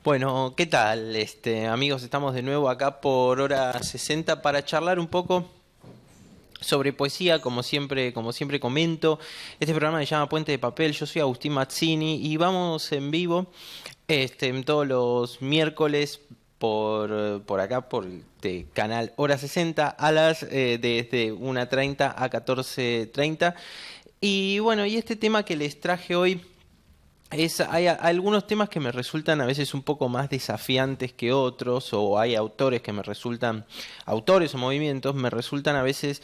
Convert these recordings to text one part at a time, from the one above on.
Bueno, ¿qué tal? Amigos, estamos de nuevo acá por hora 60 para charlar un poco sobre poesía, como siempre comento. Este programa se llama Puente de Papel. Yo soy Agustín Mazzini y vamos en vivo todos los miércoles por acá, por este canal Hora 60 a desde 1:30 a 14:30. Y bueno, y este tema que les traje hoy hay algunos temas que me resultan a veces un poco más desafiantes que otros, o hay autores que me resultan, autores o movimientos, me resultan a veces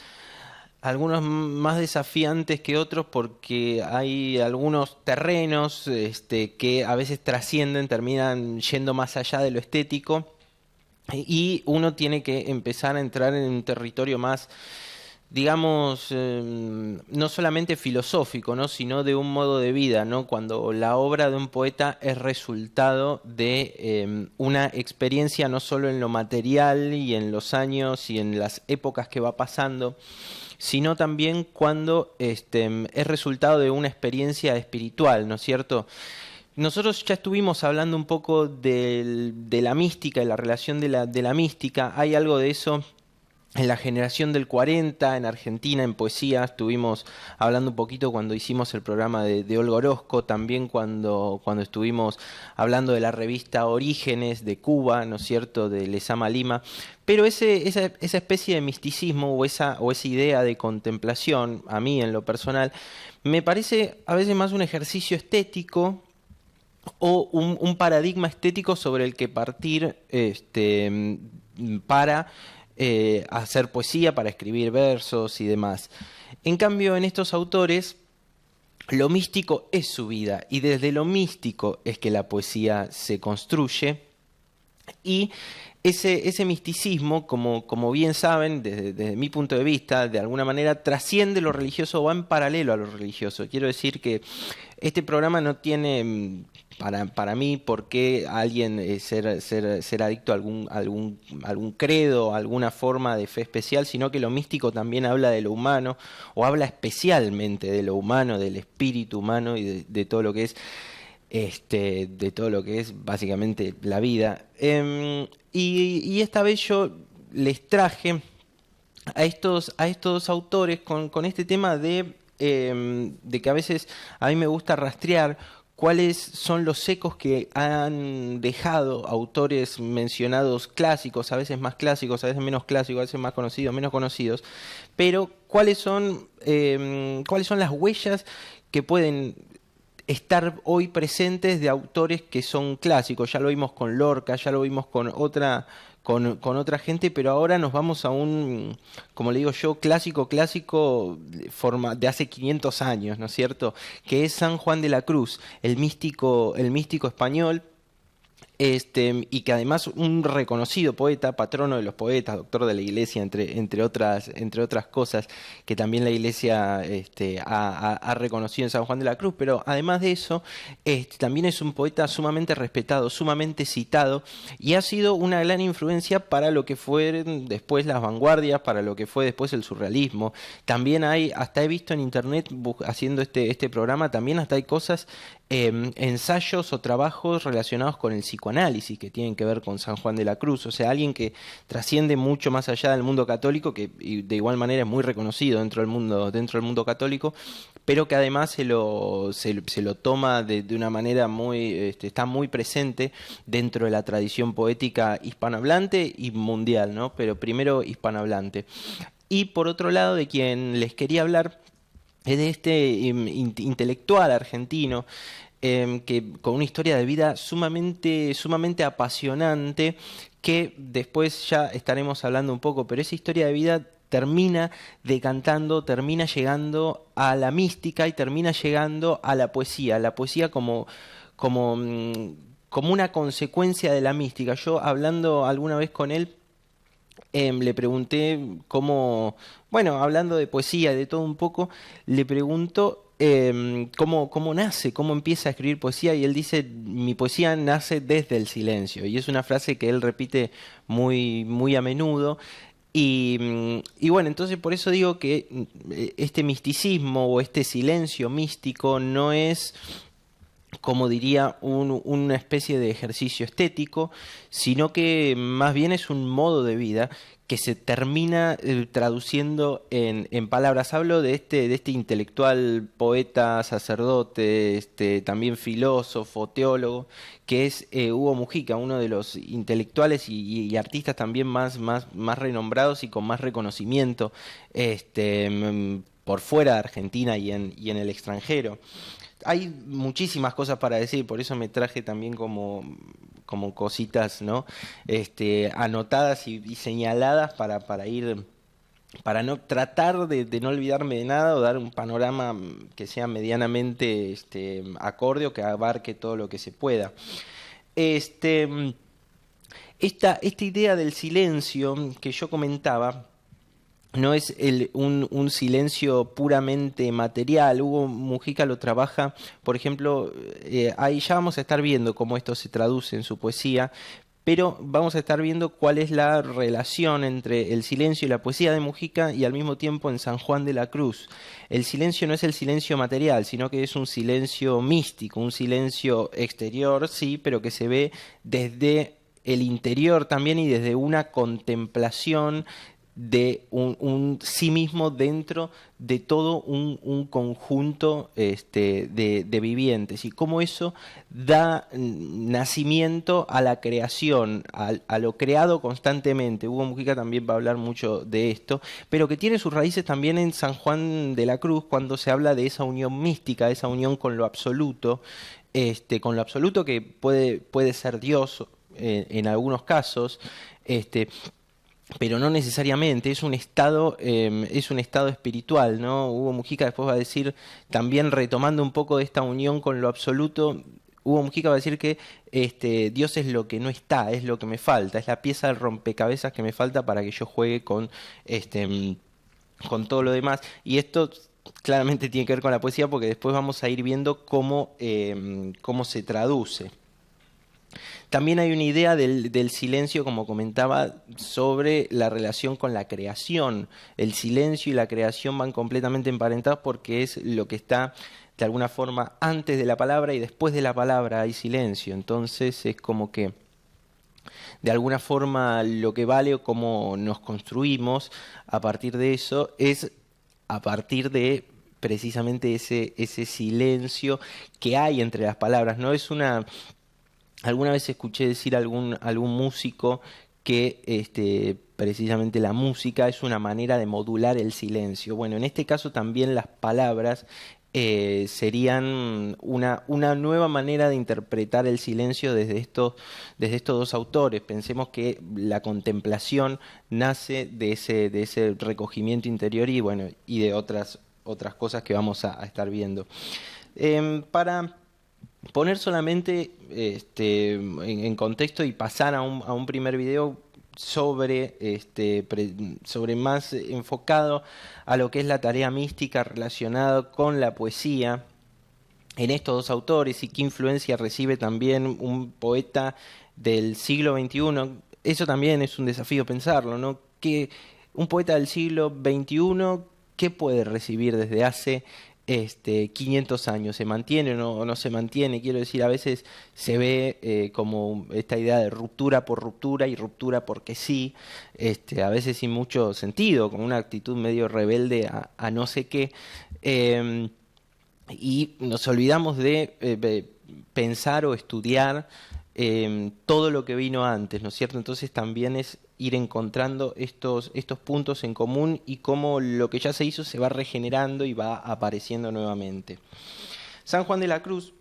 algunos más desafiantes que otros porque hay algunos terrenos que a veces trascienden, terminan yendo más allá de lo estético y uno tiene que empezar a entrar en un territorio más, digamos, no solamente filosófico, ¿no? Sino de un modo de vida, ¿no? Cuando la obra de un poeta es resultado de una experiencia no solo en lo material y en los años y en las épocas que va pasando, sino también cuando es resultado de una experiencia espiritual, ¿no es cierto? Nosotros ya estuvimos hablando un poco de la mística y la relación de la mística. Hay algo de eso en la generación del 40, en Argentina, en poesía. Estuvimos hablando un poquito cuando hicimos el programa de Olga Orozco, también cuando estuvimos hablando de la revista Orígenes de Cuba, ¿no es cierto?, de Lezama Lima. Pero esa especie de misticismo o esa idea de contemplación, a mí en lo personal, me parece a veces más un ejercicio estético o un paradigma estético sobre el que partir para hacer poesía, para escribir versos y demás. En cambio, en estos autores, lo místico es su vida y desde lo místico es que la poesía se construye y ese misticismo, como bien saben, desde mi punto de vista, de alguna manera trasciende lo religioso o va en paralelo a lo religioso. Quiero decir que este programa no tiene, para mí, por qué alguien ser adicto a algún credo, a alguna forma de fe especial, sino que lo místico también habla de lo humano, o habla especialmente de lo humano, del espíritu humano y de todo lo que es de todo lo que es básicamente la vida. Y esta vez yo les traje a estos autores con este tema de que a veces a mí me gusta rastrear cuáles son los ecos que han dejado autores mencionados clásicos, a veces más clásicos, a veces menos clásicos, a veces más conocidos, menos conocidos, pero cuáles son las huellas que pueden estar hoy presentes de autores que son clásicos. Ya lo vimos con Lorca, ya lo vimos con otra gente, pero ahora nos vamos a un, como le digo yo, clásico de hace 500 años, ¿no es cierto? Que es San Juan de la Cruz, el místico español. Y que además un reconocido poeta, patrono de los poetas, doctor de la Iglesia, entre otras cosas, que también la Iglesia ha reconocido en San Juan de la Cruz, pero además de eso, también es un poeta sumamente respetado, sumamente citado, y ha sido una gran influencia para lo que fueron después las vanguardias, para lo que fue después el surrealismo. También hasta he visto en internet, haciendo este programa, también hasta hay cosas, ensayos o trabajos relacionados con el psicoanálisis que tienen que ver con San Juan de la Cruz, o sea, alguien que trasciende mucho más allá del mundo católico, que de igual manera es muy reconocido dentro del mundo católico, pero que además se lo toma de una manera está muy presente dentro de la tradición poética hispanohablante y mundial, ¿no? Pero primero hispanohablante. Y por otro lado, de quien les quería hablar es de este intelectual argentino que con una historia de vida sumamente apasionante, que después ya estaremos hablando un poco, pero esa historia de vida termina decantando, termina llegando a la mística y termina llegando a la poesía como, mm, como una consecuencia de la mística. Yo, hablando alguna vez con él, le pregunté bueno, hablando de poesía y de todo un poco, le pregunto cómo nace, cómo empieza a escribir poesía, y él dice: mi poesía nace desde el silencio, y es una frase que él repite muy a menudo. Y bueno, entonces por eso digo que este misticismo o este silencio místico no es como diría, una especie de ejercicio estético, sino que más bien es un modo de vida que se termina traduciendo en palabras. Hablo de este intelectual, poeta, sacerdote, también filósofo, teólogo, que es Hugo Mujica, uno de los intelectuales y artistas también más renombrados y con más reconocimiento por fuera de Argentina y en el extranjero. Hay muchísimas cosas para decir, por eso me traje también como cositas, ¿no? Anotadas y señaladas para ir, para no tratar de no olvidarme de nada o dar un panorama que sea medianamente acorde o que abarque todo lo que se pueda. Este, esta idea del silencio que yo comentaba no es un silencio puramente material. Hugo Mujica lo trabaja, por ejemplo, ahí ya vamos a estar viendo cómo esto se traduce en su poesía, pero vamos a estar viendo cuál es la relación entre el silencio y la poesía de Mujica y al mismo tiempo en San Juan de la Cruz. El silencio no es el silencio material, sino que es un silencio místico, un silencio exterior, sí, pero que se ve desde el interior también y desde una contemplación de un sí mismo dentro de todo un conjunto de vivientes y cómo eso da nacimiento a la creación, a lo creado constantemente. Hugo Mujica también va a hablar mucho de esto, pero que tiene sus raíces también en San Juan de la Cruz cuando se habla de esa unión mística, de esa unión con lo absoluto que puede ser Dios en algunos casos, pero no necesariamente, es un estado espiritual, ¿no? Hugo Mujica después va a decir, también retomando un poco de esta unión con lo absoluto, Hugo Mujica va a decir que Dios es lo que no está, es lo que me falta, es la pieza del rompecabezas que me falta para que yo juegue con todo lo demás. Y esto claramente tiene que ver con la poesía porque después vamos a ir viendo cómo se traduce. También hay una idea del silencio, como comentaba, sobre la relación con la creación. El silencio y la creación van completamente emparentados porque es lo que está de alguna forma antes de la palabra y después de la palabra hay silencio. Entonces es como que de alguna forma lo que vale o cómo nos construimos a partir de eso es a partir de precisamente ese silencio que hay entre las palabras. No es una... Alguna vez escuché decir a algún músico que precisamente la música es una manera de modular el silencio. Bueno, en este caso también las palabras serían una nueva manera de interpretar el silencio desde estos dos autores. Pensemos que la contemplación nace de ese recogimiento interior y bueno, y de otras cosas que vamos a estar viendo. Para poner solamente en contexto y pasar a un primer video sobre más enfocado a lo que es la tarea mística relacionada con la poesía en estos dos autores y qué influencia recibe también un poeta del siglo XXI. Eso también es un desafío pensarlo, ¿no? Que un poeta del siglo XXI, ¿qué puede recibir desde hace 500 años? ¿Se mantiene o no se mantiene? Quiero decir, a veces se ve como esta idea de ruptura por ruptura y ruptura porque sí, a veces sin mucho sentido, con una actitud medio rebelde a no sé qué, y nos olvidamos de pensar o estudiar todo lo que vino antes, ¿no es cierto? Entonces también es ir encontrando estos puntos en común y cómo lo que ya se hizo se va regenerando y va apareciendo nuevamente. San Juan de la Cruz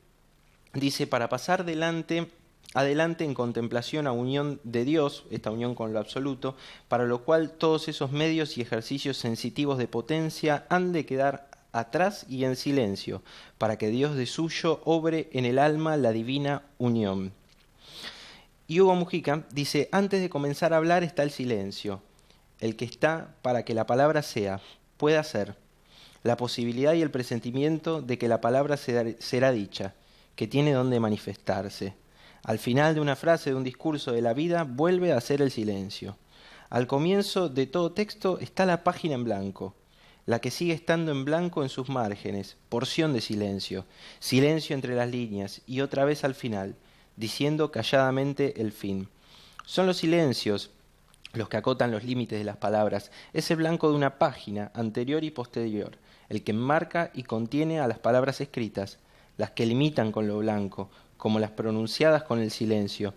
dice, para pasar adelante en contemplación a unión de Dios, esta unión con lo absoluto, para lo cual todos esos medios y ejercicios sensitivos de potencia han de quedar atrás y en silencio, para que Dios de suyo obre en el alma la divina unión. Y Hugo Mujica dice, antes de comenzar a hablar está el silencio, el que está para que la palabra sea, pueda ser, la posibilidad y el presentimiento de que la palabra será dicha, que tiene donde manifestarse. Al final de una frase, de un discurso de la vida, vuelve a ser el silencio. Al comienzo de todo texto está la página en blanco. la que sigue estando en blanco en sus márgenes, porción de silencio, silencio entre las líneas y otra vez al final, diciendo calladamente el fin. Son los silencios los que acotan los límites de las palabras, ese blanco de una página, anterior y posterior, el que enmarca y contiene a las palabras escritas, las que limitan con lo blanco, como las pronunciadas con el silencio.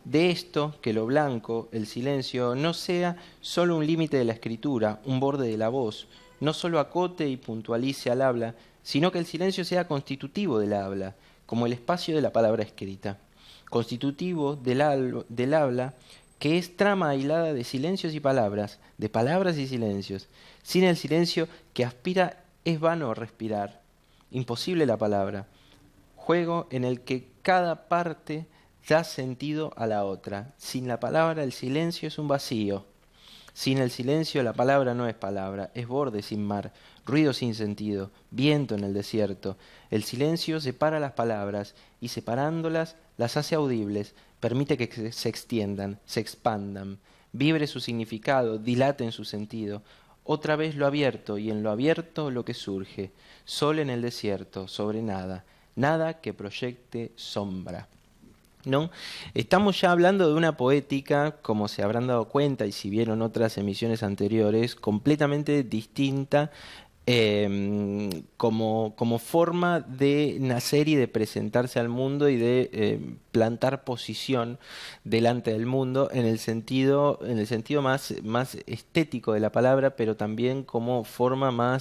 De esto, que lo blanco, el silencio, no sea sólo un límite de la escritura, un borde de la voz, no sólo acote y puntualice al habla, sino que el silencio sea constitutivo del habla, como el espacio de la palabra escrita, constitutivo del habla, que es trama aislada de silencios y palabras, de palabras y silencios. Sin el silencio que aspira es vano respirar, imposible la palabra, juego en el que cada parte da sentido a la otra. Sin la palabra el silencio es un vacío. Sin el silencio la palabra no es palabra, es borde sin mar, ruido sin sentido, viento en el desierto. El silencio separa las palabras y separándolas las hace audibles, permite que se extiendan, se expandan, vibre su significado, dilaten su sentido. Otra vez lo abierto y en lo abierto lo que surge, sol en el desierto, sobre nada, nada que proyecte sombra. ¿No? Estamos ya hablando de una poética, como se habrán dado cuenta y si vieron otras emisiones anteriores, completamente distinta como forma de nacer y de presentarse al mundo y de plantar posición delante del mundo en el sentido más estético de la palabra, pero también como forma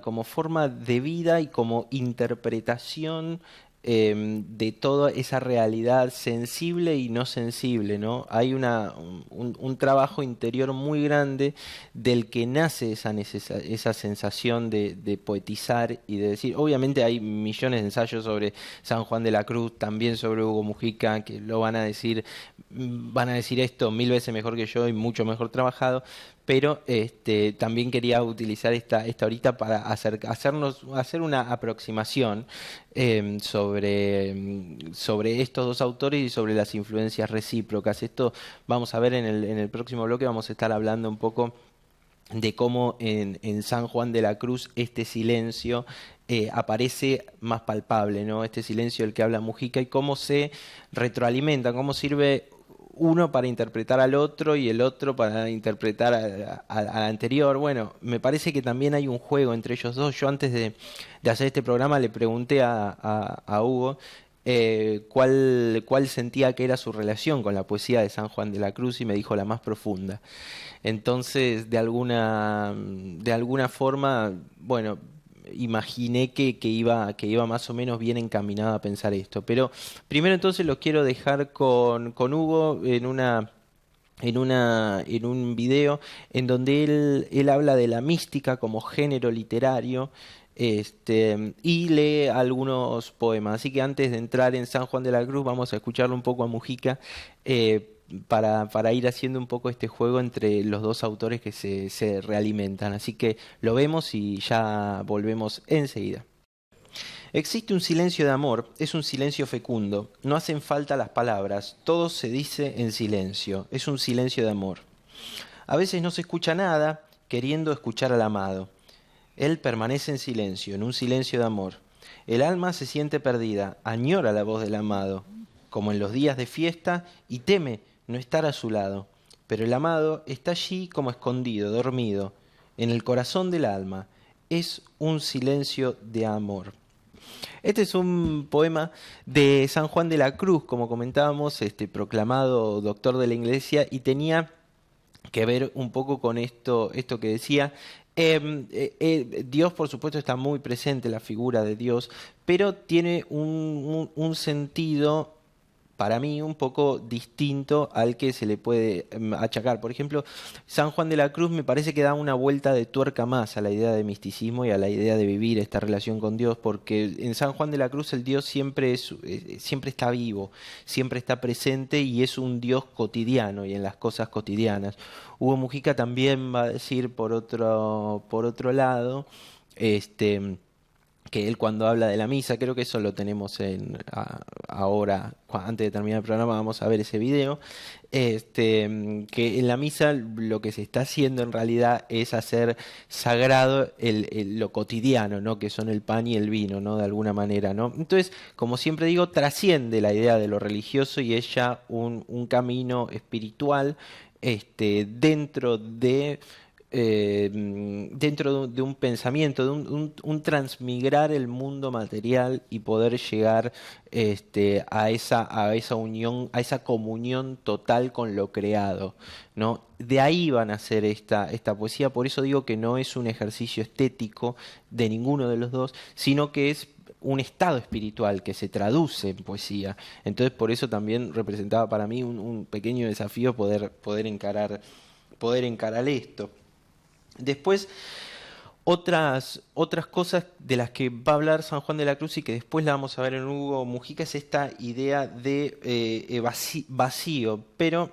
como forma de vida y como interpretación de toda esa realidad sensible y no sensible, ¿no? Hay un trabajo interior muy grande del que nace esa sensación de poetizar y de decir, obviamente hay millones de ensayos sobre San Juan de la Cruz, también sobre Hugo Mujica, que lo van a decir esto 1000 veces mejor que yo y mucho mejor trabajado, pero también quería utilizar esta horita para hacer una aproximación sobre estos dos autores y sobre las influencias recíprocas. Esto vamos a ver en el próximo bloque, vamos a estar hablando un poco de cómo en San Juan de la Cruz este silencio aparece más palpable, ¿no? Este silencio del que habla Mujica y cómo se retroalimenta, cómo sirve uno para interpretar al otro y el otro para interpretar al anterior. Bueno, me parece que también hay un juego entre ellos dos. Yo antes de hacer este programa le pregunté a Hugo cuál sentía que era su relación con la poesía de San Juan de la Cruz y me dijo la más profunda. Entonces, de alguna forma, bueno, imaginé que iba más o menos bien encaminado a pensar esto. Pero primero entonces lo quiero dejar con Hugo en un video en donde él habla de la mística como género literario y lee algunos poemas. Así que antes de entrar en San Juan de la Cruz vamos a escucharlo un poco a Mujica para ir haciendo un poco este juego entre los dos autores que se realimentan. Así que lo vemos y ya volvemos enseguida. Existe un silencio de amor, es un silencio fecundo, no hacen falta las palabras, todo se dice en silencio, es un silencio de amor. A veces no se escucha nada, queriendo escuchar al amado. Él permanece en silencio, en un silencio de amor. El alma se siente perdida, añora la voz del amado, como en los días de fiesta, y teme no estar a su lado. Pero el amado está allí como escondido, dormido, en el corazón del alma. Es un silencio de amor. Este es un poema de San Juan de la Cruz, como comentábamos, proclamado doctor de la Iglesia, y tenía que ver un poco con esto que decía. Dios, por supuesto, está muy presente, la figura de Dios, pero tiene un sentido para mí un poco distinto al que se le puede achacar. Por ejemplo, San Juan de la Cruz me parece que da una vuelta de tuerca más a la idea de misticismo y a la idea de vivir esta relación con Dios, porque en San Juan de la Cruz el Dios siempre está vivo, siempre está presente y es un Dios cotidiano y en las cosas cotidianas. Hugo Mujica también va a decir por otro lado, que él cuando habla de la misa, creo que eso lo tenemos ahora, antes de terminar el programa vamos a ver ese video, que en la misa lo que se está haciendo en realidad es hacer sagrado lo cotidiano, ¿no? Que son el pan y el vino, ¿no? De alguna manera, ¿no? Entonces, como siempre digo, trasciende la idea de lo religioso y es ya un camino espiritual, dentro de dentro de un pensamiento, de un transmigrar el mundo material y poder llegar a esa unión, a esa comunión total con lo creado, ¿no? De ahí van a ser esta poesía, por eso digo que no es un ejercicio estético de ninguno de los dos, sino que es un estado espiritual que se traduce en poesía. Entonces por eso también representaba para mí un pequeño desafío poder encarar esto. Después, otras cosas de las que va a hablar San Juan de la Cruz y que después la vamos a ver en Hugo Mujica es esta idea de vacío, pero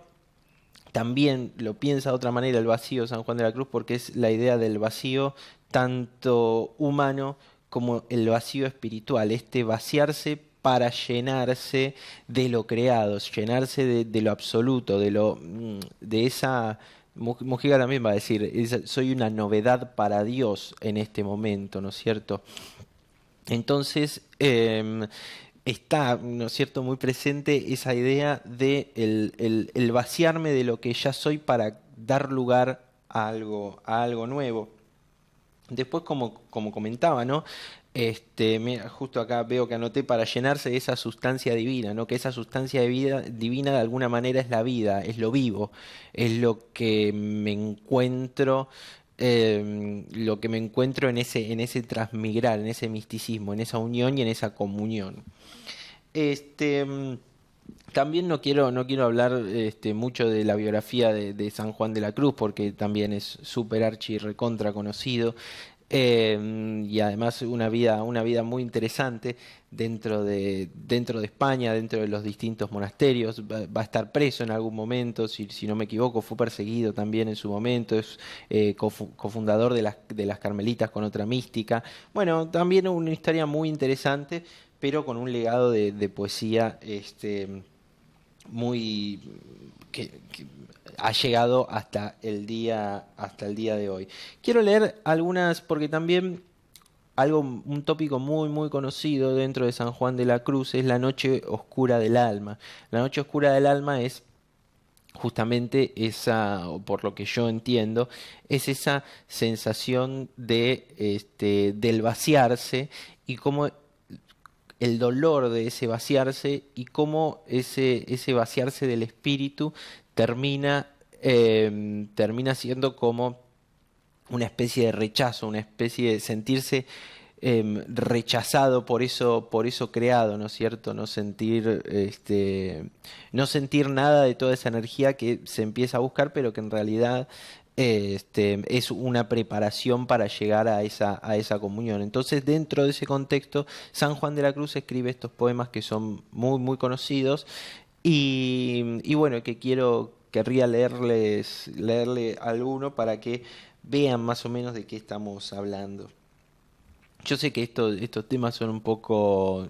también lo piensa de otra manera el vacío San Juan de la Cruz porque es la idea del vacío tanto humano como el vacío espiritual, vaciarse para llenarse de lo creado, llenarse de lo absoluto, de esa... Mujica también va a decir, soy una novedad para Dios en este momento, ¿no es cierto? Entonces, está, ¿no es cierto?, muy presente esa idea de el vaciarme de lo que ya soy para dar lugar a algo nuevo. Después, como comentaba, ¿no? Mira, justo acá veo que anoté para llenarse de esa sustancia divina, ¿no? Que esa sustancia de vida, divina de alguna manera es la vida, es lo vivo, es lo que me encuentro en ese transmigrar, en ese misticismo, en esa unión y en esa comunión. Este, mm, También no quiero hablar mucho de la biografía de San Juan de la Cruz, porque también es súper archi recontra conocido. Y además una vida muy interesante dentro de España, dentro de los distintos monasterios. Va a estar preso en algún momento, si no me equivoco, fue perseguido también en su momento, es cofundador de las Carmelitas con otra mística. Bueno, también una historia muy interesante, pero con un legado de poesía muy que ha llegado hasta el día de hoy. Quiero leer algunas porque también un tópico muy conocido dentro de San Juan de la Cruz es la noche oscura del alma. La noche oscura del alma es justamente esa, o por lo que yo entiendo, es esa sensación del vaciarse y cómo el dolor de ese vaciarse y cómo ese vaciarse del espíritu termina siendo como una especie de rechazo, una especie de sentirse rechazado por eso creado, ¿no es cierto? No sentir nada de toda esa energía que se empieza a buscar, pero que en realidad es una preparación para llegar a esa comunión. Entonces, dentro de ese contexto, San Juan de la Cruz escribe estos poemas que son muy conocidos y bueno, querría leerle alguno para que vean más o menos de qué estamos hablando. Yo sé que estos temas son un poco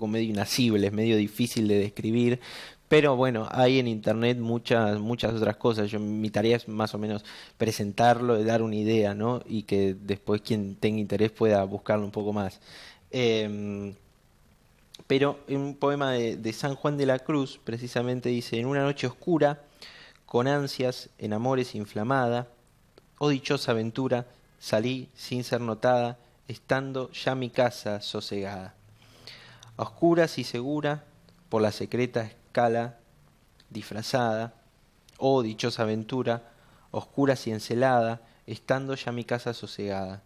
medio inasibles, medio difícil de describir, pero bueno, hay en internet muchas otras cosas. Mi tarea es más o menos presentarlo, dar una idea, ¿no? Y que después quien tenga interés pueda buscarlo un poco más. Em, pero en un poema de San Juan de la Cruz, precisamente dice, en una noche oscura, con ansias, en amores inflamada, oh dichosa aventura, salí sin ser notada, estando ya mi casa sosegada. A oscuras y segura, por la secreta escala disfrazada, oh dichosa aventura, oscuras y encelada, estando ya mi casa sosegada.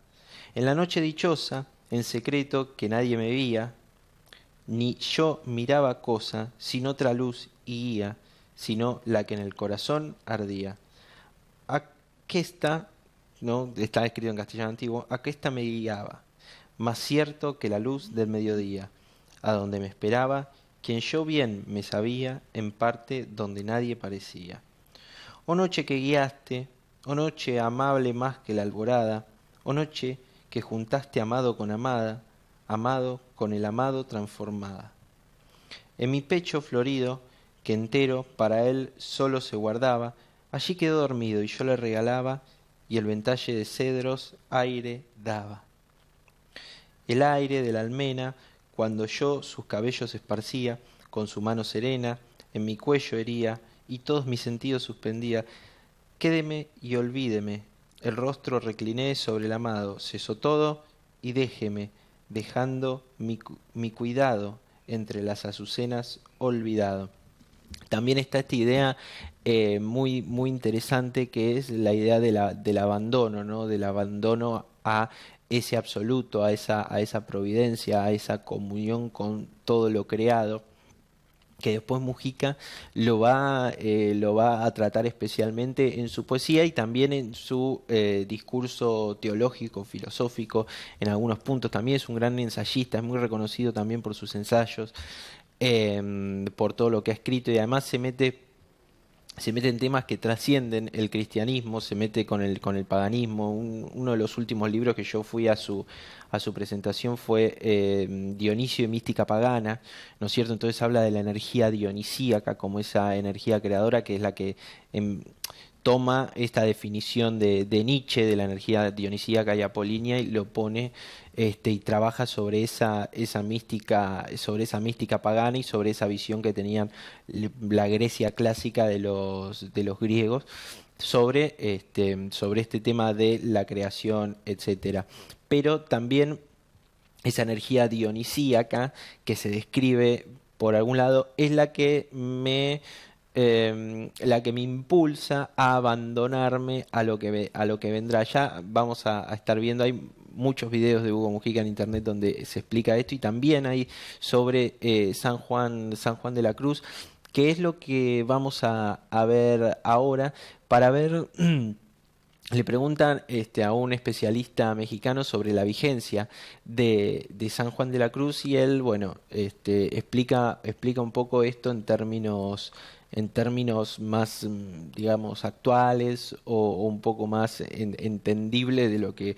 En la noche dichosa, en secreto que nadie me veía, ni yo miraba cosa, sin otra luz y guía, sino la que en el corazón ardía. Aquesta, ¿no? Está escrito en castellano antiguo, aquesta me guiaba, más cierto que la luz del mediodía, a donde me esperaba, quien yo bien me sabía, en parte donde nadie parecía. Oh noche que guiaste, oh noche amable más que la alborada, oh noche que juntaste amado con amada, amado con el amado transformada. En mi pecho florido, que entero para él solo se guardaba, allí quedó dormido y yo le regalaba, y el ventalle de cedros aire daba. El aire de la almena, cuando yo sus cabellos esparcía, con su mano serena, en mi cuello hería, y todos mis sentidos suspendía. Quédeme y olvídeme, el rostro recliné sobre el amado, cesó todo, y déjeme, dejando mi cuidado entre las azucenas olvidado. También está esta idea muy, muy interesante, que es la idea del abandono, ¿no? Del abandono a ese absoluto, a esa providencia, a esa comunión con todo lo creado, que después Mujica lo va a tratar especialmente en su poesía y también en su discurso teológico, filosófico, en algunos puntos. También es un gran ensayista, es muy reconocido también por sus ensayos, por todo lo que ha escrito, y además se mete en temas que trascienden el cristianismo, se mete con el paganismo. Uno de los últimos libros que yo fui a su presentación fue Dionisio y Mística Pagana, ¿no es cierto? Entonces habla de la energía dionisíaca como esa energía creadora, que es la que toma esta definición de Nietzsche, de la energía dionisíaca y apolínea, y lo pone y trabaja sobre esa mística pagana y sobre esa visión que tenían la Grecia clásica de los griegos sobre este tema de la creación, etcétera. Pero también esa energía dionisíaca que se describe por algún lado es la que me impulsa a abandonarme a lo que vendrá. Ya vamos a estar viendo, hay muchos videos de Hugo Mujica en internet donde se explica esto, y también hay sobre San Juan de la Cruz, que es lo que vamos a ver ahora. Para ver, le preguntan a un especialista mexicano sobre la vigencia de San Juan de la Cruz, y él, bueno, explica un poco esto en términos más, digamos, actuales, o un poco más entendible de lo que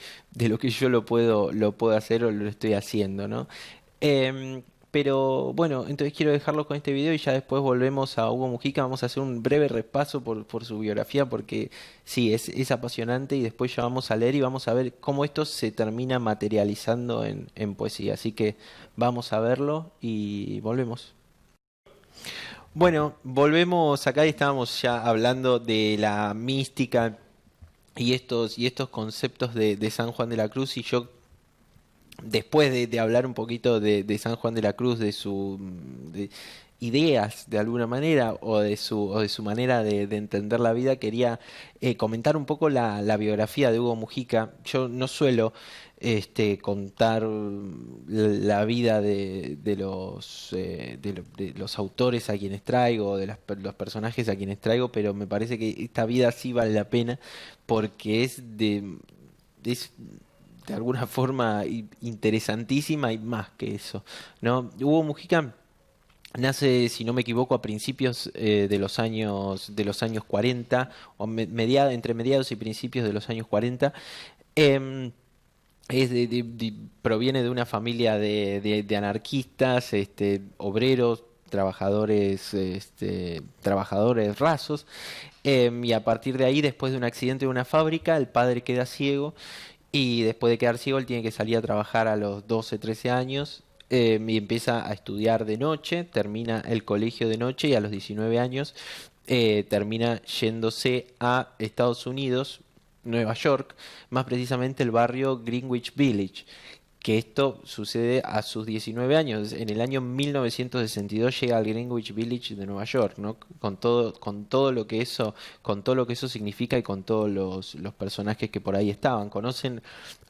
yo lo puedo hacer o lo estoy haciendo, ¿no? Pero bueno, entonces quiero dejarlo con este video y ya después volvemos a Hugo Mujica. Vamos a hacer un breve repaso por su biografía, porque sí, es apasionante, y después ya vamos a leer y vamos a ver cómo esto se termina materializando en poesía. Así que vamos a verlo y volvemos. Bueno, volvemos acá y estábamos ya hablando de la mística y estos conceptos de San Juan de la Cruz, y yo, después de hablar un poquito de San Juan de la Cruz, de sus ideas de alguna manera, o de su manera de entender la vida, quería comentar un poco la biografía de Hugo Mujica. Yo no suelo contar la vida de los autores a quienes traigo, los personajes a quienes traigo, pero me parece que esta vida sí vale la pena, porque es de alguna forma interesantísima, y más que eso, ¿no? Hugo Mujica nace, si no me equivoco, a principios de los años 40, o entre mediados y principios de los años 40. Em, Proviene de una familia de anarquistas, obreros, trabajadores rasos, y a partir de ahí, después de un accidente de una fábrica, el padre queda ciego, y después de quedar ciego, él tiene que salir a trabajar a los 12, 13 años, y empieza a estudiar de noche, termina el colegio de noche, y a los 19 años termina yéndose a Estados Unidos, Nueva York, más precisamente el barrio Greenwich Village, que esto sucede a sus 19 años. En el año 1962 llega al Greenwich Village de Nueva York, ¿no? Con todo lo que eso, con todo lo que eso significa, y con todos los personajes que por ahí estaban. Conocen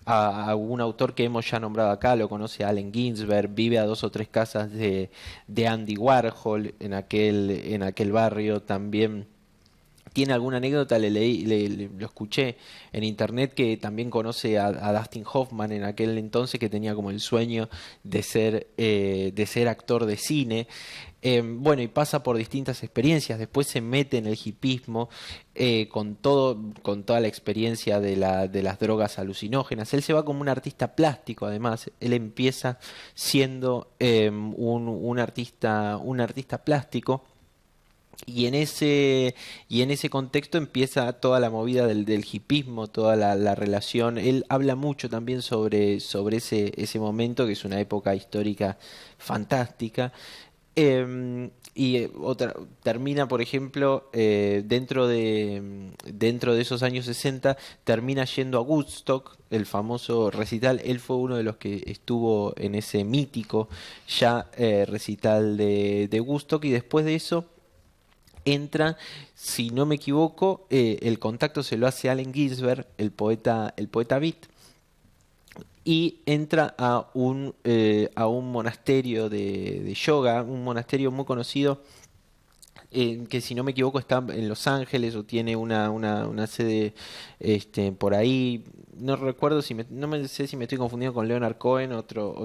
a un autor que hemos ya nombrado acá, lo conoce Allen Ginsberg, vive a 2 o 3 casas de Andy Warhol en aquel barrio. También tiene alguna anécdota, le leí, lo escuché en internet, que también conoce a Dustin Hoffman en aquel entonces, que tenía como el sueño de ser actor de cine. Bueno, y pasa por distintas experiencias, después se mete en el hipismo, con toda la experiencia de las drogas alucinógenas. Él se va como un artista plástico, además. Él empieza siendo un artista plástico. Y en ese contexto empieza toda la movida del hipismo, toda la relación. Él habla mucho también sobre ese momento, que es una época histórica fantástica. Termina, por ejemplo, dentro de esos años 60 termina yendo a Woodstock, el famoso recital. Él fue uno de los que estuvo en ese mítico ya recital de Woodstock, y después de eso entra, si no me equivoco, el contacto se lo hace Allen Ginsberg, el poeta beat, y entra a un monasterio de yoga, un monasterio muy conocido, que si no me equivoco está en Los Ángeles, o tiene una sede por ahí. No recuerdo, no me sé si me estoy confundiendo con Leonard Cohen, otro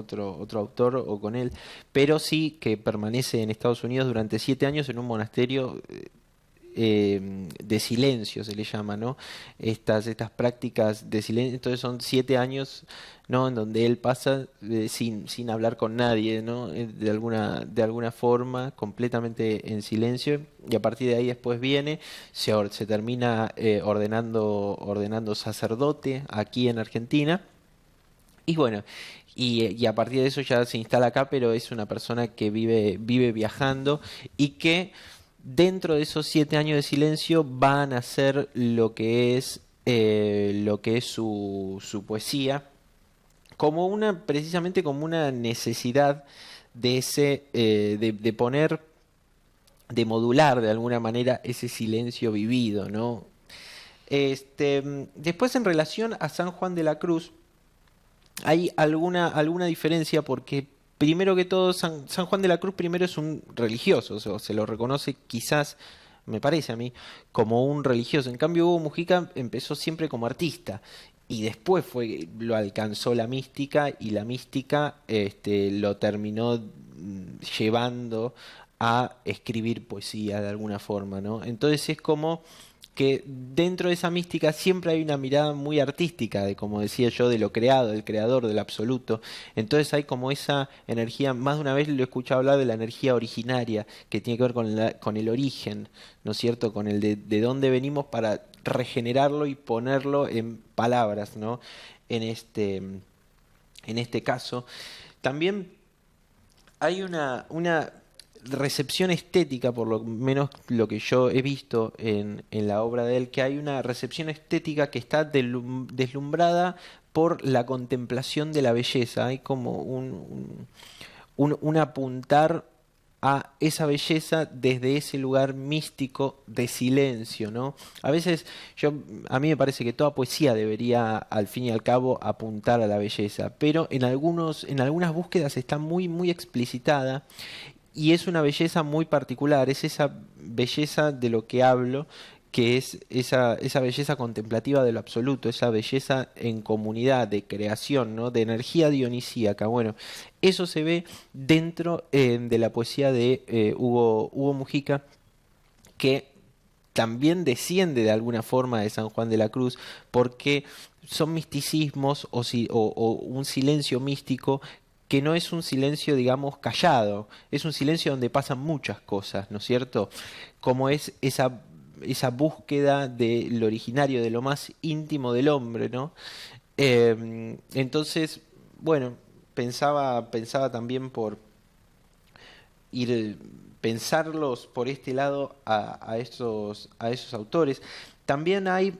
autor, o con él, pero sí que permanece en Estados Unidos durante 7 años en un monasterio de silencio, se le llama, ¿no? Estas prácticas de silencio. Entonces son 7 años, ¿no? En donde él pasa sin hablar con nadie, ¿no? De alguna forma, completamente en silencio. Y a partir de ahí después viene, se termina ordenando sacerdote aquí en Argentina. Y bueno, y a partir de eso ya se instala acá, pero es una persona que vive viajando, y que dentro de esos 7 años de silencio van a hacer lo que es su poesía, precisamente como una necesidad de poner, de modular de alguna manera ese silencio vivido, ¿no? Después, en relación a San Juan de la Cruz, hay alguna diferencia, porque primero que todo San Juan de la Cruz primero es un religioso, o sea, se lo reconoce, quizás, me parece a mí, como un religioso. En cambio, Hugo Mujica empezó siempre como artista, y después lo alcanzó la mística, y la mística lo terminó llevando a escribir poesía de alguna forma, ¿no? Entonces es como que dentro de esa mística siempre hay una mirada muy artística, de, como decía yo, de lo creado, del creador, del absoluto. Entonces hay como esa energía. Más de una vez lo he escuchado hablar de la energía originaria, que tiene que ver con el origen, ¿no es cierto? Con el de dónde venimos, para regenerarlo y ponerlo en palabras, ¿no? En este caso. También hay una recepción estética, por lo menos lo que yo he visto en la obra de él, que hay una recepción estética que está deslumbrada por la contemplación de la belleza. Hay como un apuntar a esa belleza desde ese lugar místico de silencio, ¿no? A veces a mí me parece que toda poesía debería, al fin y al cabo, apuntar a la belleza, pero en algunas búsquedas está muy explicitada, y es una belleza muy particular. Es esa belleza de lo que hablo, que es esa belleza contemplativa de lo absoluto, esa belleza en comunidad, de creación, ¿no? De energía dionisíaca. Bueno, eso se ve dentro de la poesía de Hugo Mujica, que también desciende de alguna forma de San Juan de la Cruz, porque son misticismos, o un silencio místico, que no es un silencio, digamos, callado, es un silencio donde pasan muchas cosas, ¿no es cierto? Como es esa búsqueda del originario, de lo más íntimo del hombre, ¿no? Entonces, bueno, pensaba también por ir pensarlos por este lado a esos autores. También hay,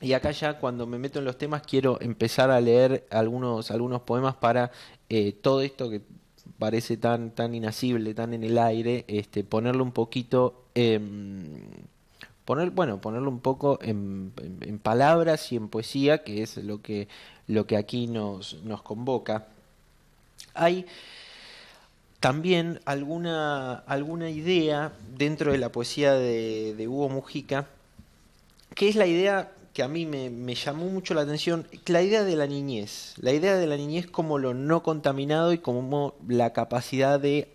y acá ya cuando me meto en los temas, quiero empezar a leer algunos poemas para todo esto que parece tan inasible, tan en el aire, ponerlo un poquito, ponerlo un poco en palabras y en poesía, que es lo que aquí nos convoca. Hay también alguna idea dentro de la poesía de Hugo Mujica, que es la idea que a mí me llamó mucho la atención, la idea de la idea de la niñez como lo no contaminado y como la capacidad de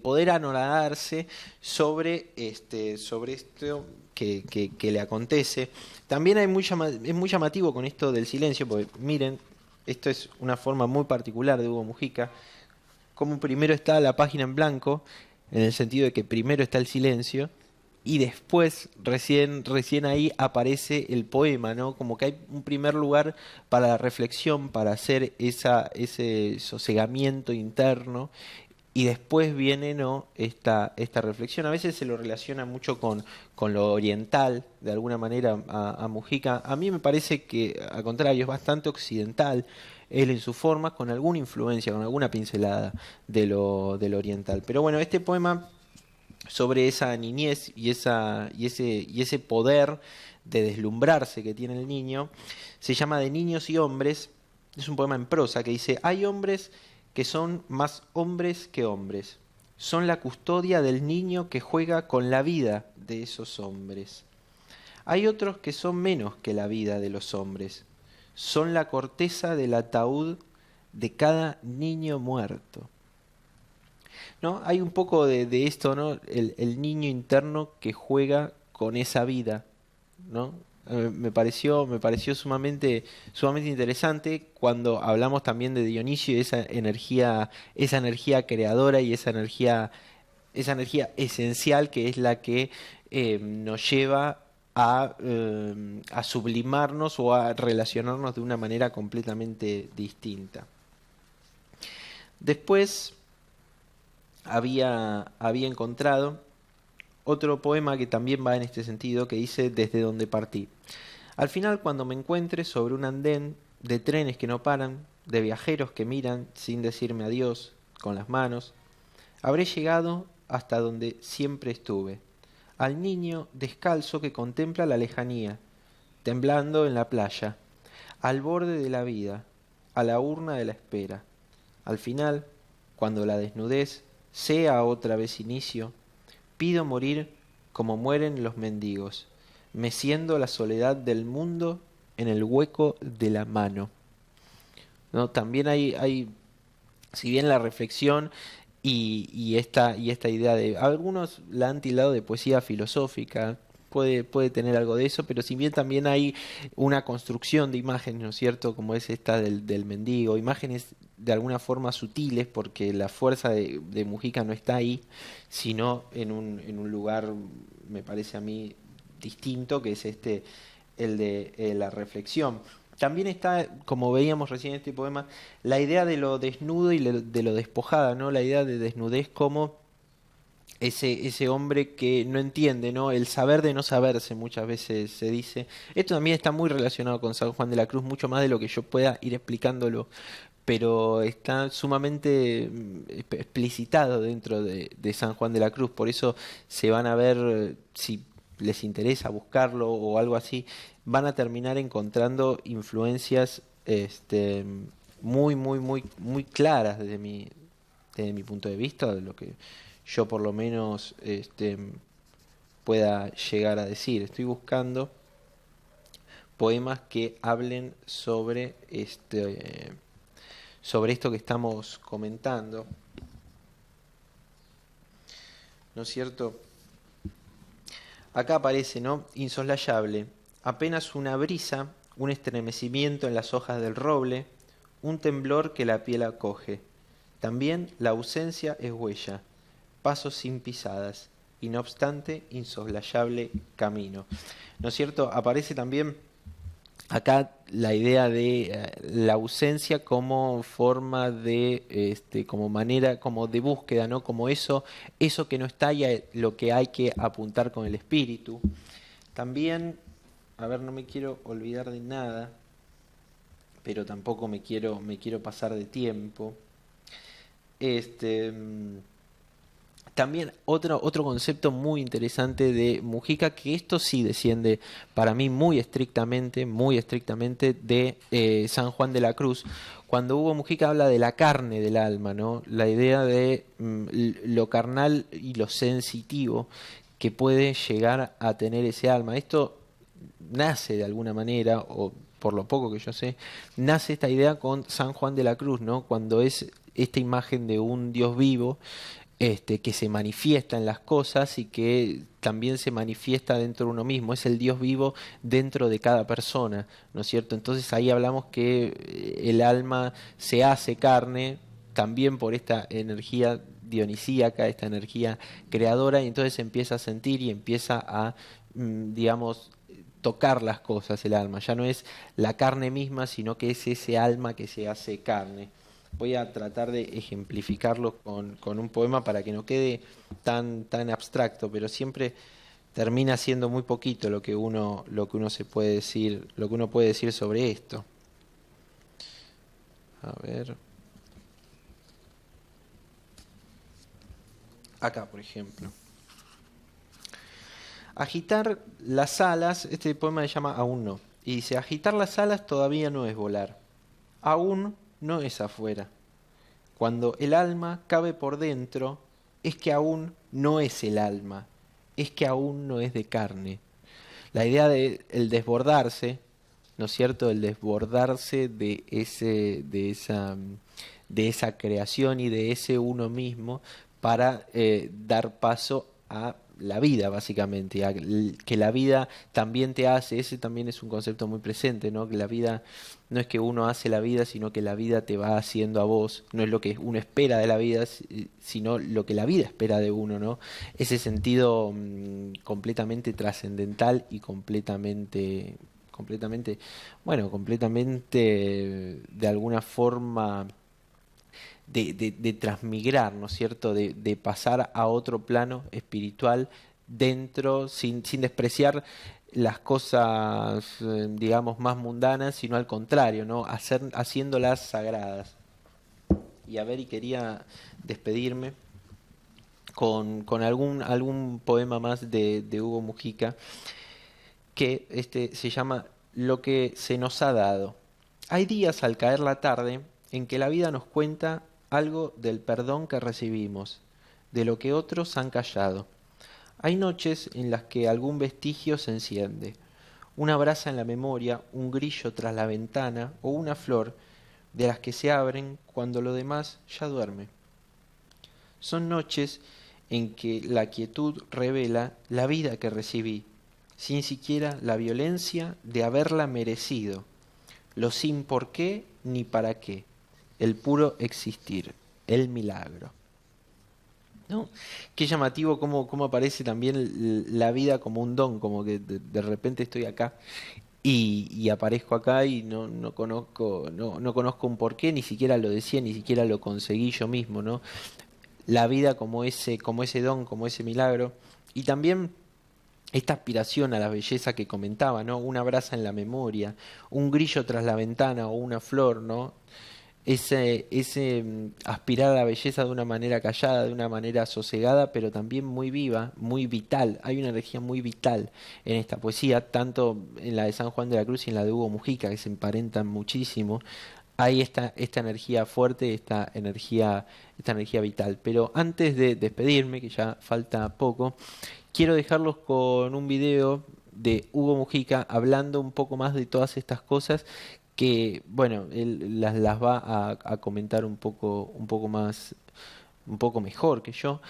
poder anodarse sobre esto que le acontece. También es muy llamativo con esto del silencio, porque miren, esto es una forma muy particular de Hugo Mujica, como primero está la página en blanco, en el sentido de que primero está el silencio, y después, recién ahí aparece el poema, ¿no? Como que hay un primer lugar para la reflexión, para hacer ese sosegamiento interno, y después viene, ¿no? esta reflexión. A veces se lo relaciona mucho con lo oriental, de alguna manera, a Mujica. A mí me parece que, al contrario, es bastante occidental él en su forma, con alguna influencia, con alguna pincelada de lo oriental. Pero bueno, este poema sobre esa niñez y ese poder de deslumbrarse que tiene el niño, se llama De niños y hombres. Es un poema en prosa que dice: hay hombres que son más hombres que hombres, son la custodia del niño que juega con la vida de esos hombres. Hay otros que son menos que la vida de los hombres, son la corteza del ataúd de cada niño muerto. ¿No? Hay un poco de esto, ¿no? El niño interno que juega con esa vida, ¿no? Me pareció sumamente interesante cuando hablamos también de Dionisio y esa energía creadora y esa energía esencial que es la que nos lleva a sublimarnos o a relacionarnos de una manera completamente distinta. Después había encontrado otro poema que también va en este sentido, que dice: desde donde partí. Al final, cuando me encuentre sobre un andén de trenes que no paran, de viajeros que miran sin decirme adiós con las manos, habré llegado hasta donde siempre estuve, al niño descalzo que contempla la lejanía, temblando en la playa, al borde de la vida, a la urna de la espera. Al final, cuando la desnudez sea otra vez inicio, pido morir como mueren los mendigos, meciendo la soledad del mundo en el hueco de la mano. ¿No? También hay, si bien la reflexión y esta idea de, algunos la han tildado de poesía filosófica, puede tener algo de eso, pero si bien también hay una construcción de imágenes, ¿no es cierto?, como es esta del mendigo, imágenes de alguna forma sutiles, porque la fuerza de Mujica no está ahí, sino en un lugar, me parece a mí, distinto, que es el de la reflexión. También está, como veíamos recién en este poema, la idea de lo desnudo y de lo despojada, ¿no? La idea de desnudez como ese hombre que no entiende, ¿no? El saber de no saberse, muchas veces se dice. Esto también está muy relacionado con San Juan de la Cruz, mucho más de lo que yo pueda ir explicándolo, pero está sumamente explicitado dentro de San Juan de la Cruz. Por eso se van a ver, si les interesa buscarlo o algo así, van a terminar encontrando influencias muy, muy, muy, muy claras desde mi punto de vista, de lo que yo por lo menos pueda llegar a decir. Estoy buscando poemas que hablen sobre esto que estamos comentando, ¿no es cierto? Acá aparece, ¿no? Insoslayable, apenas una brisa, un estremecimiento en las hojas del roble, un temblor que la piel acoge. También la ausencia es huella, pasos sin pisadas, y no obstante, insoslayable camino. ¿No es cierto? Aparece también acá la idea de la ausencia como forma como manera, como de búsqueda, ¿no? Como eso que no está y lo que hay que apuntar con el espíritu. También, a ver, no me quiero olvidar de nada, pero tampoco me quiero pasar de tiempo. También otro concepto muy interesante de Mujica, que esto sí desciende para mí muy estrictamente de San Juan de la Cruz. Cuando Hugo Mujica habla de la carne del alma, ¿no? La idea de lo carnal y lo sensitivo que puede llegar a tener ese alma. Esto nace de alguna manera, o por lo poco que yo sé, nace esta idea con San Juan de la Cruz, ¿no? Cuando es esta imagen de un Dios vivo, que se manifiesta en las cosas y que también se manifiesta dentro de uno mismo, es el Dios vivo dentro de cada persona, ¿no es cierto? Entonces ahí hablamos que el alma se hace carne también por esta energía dionisíaca, esta energía creadora, y entonces empieza a sentir y empieza a, digamos, tocar las cosas el alma, ya no es la carne misma, sino que es ese alma que se hace carne. Voy a tratar de ejemplificarlo con un poema para que no quede tan abstracto, pero siempre termina siendo muy poquito lo que uno se puede decir, lo que uno puede decir sobre esto. A ver. Acá, por ejemplo. Agitar las alas, este poema se llama Aún no, y dice, agitar las alas todavía no es volar, aún no es afuera. Cuando el alma cabe por dentro, es que aún no es el alma, es que aún no es de carne. La idea de el desbordarse, ¿no es cierto? El desbordarse de esa creación y de ese uno mismo para dar paso a la vida, básicamente, que la vida también te hace, ese también es un concepto muy presente, ¿no? Que la vida no es que uno hace la vida, sino que la vida te va haciendo a vos, no es lo que uno espera de la vida, sino lo que la vida espera de uno, ¿no? Ese sentido completamente trascendental y completamente de alguna forma de transmigrar, ¿no es cierto? De pasar a otro plano espiritual dentro, sin despreciar las cosas, digamos, más mundanas, sino al contrario, ¿no? Haciéndolas sagradas. Y a ver, y quería despedirme con algún poema más de Hugo Mujica, que se llama Lo que se nos ha dado. Hay días al caer la tarde en que la vida nos cuenta algo del perdón que recibimos, de lo que otros han callado. Hay noches en las que algún vestigio se enciende, una brasa en la memoria, un grillo tras la ventana o una flor de las que se abren cuando lo demás ya duerme. Son noches en que la quietud revela la vida que recibí, sin siquiera la violencia de haberla merecido, lo sin por qué ni para qué, el puro existir, el milagro. ¿No? Qué llamativo cómo aparece también la vida como un don, como que de repente estoy acá y aparezco acá y no conozco un porqué, ni siquiera lo decía, ni siquiera lo conseguí yo mismo, ¿no? La vida como ese don, como ese milagro, y también esta aspiración a la belleza que comentaba, ¿no? Una brasa en la memoria, un grillo tras la ventana o una flor, ¿no? Ese aspirar a la belleza de una manera callada, de una manera sosegada, pero también muy viva, muy vital. Hay una energía muy vital en esta poesía, tanto en la de San Juan de la Cruz y en la de Hugo Mujica, que se emparentan muchísimo. Hay esta energía fuerte, esta energía vital. Pero antes de despedirme, que ya falta poco, quiero dejarlos con un video de Hugo Mujica hablando un poco más de todas estas cosas que, bueno, él las va a comentar un poco más, un poco mejor que yo.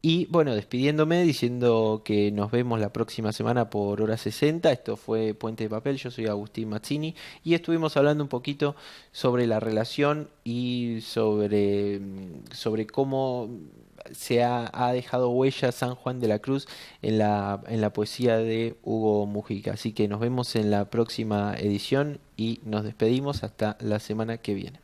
Y bueno, despidiéndome, diciendo que nos vemos la próxima semana por hora 60. Esto fue Puente de Papel, yo soy Agustín Mazzini y estuvimos hablando un poquito sobre la relación y sobre cómo ha dejado huella San Juan de la Cruz en la poesía de Hugo Mujica. Así que nos vemos en la próxima edición y nos despedimos hasta la semana que viene.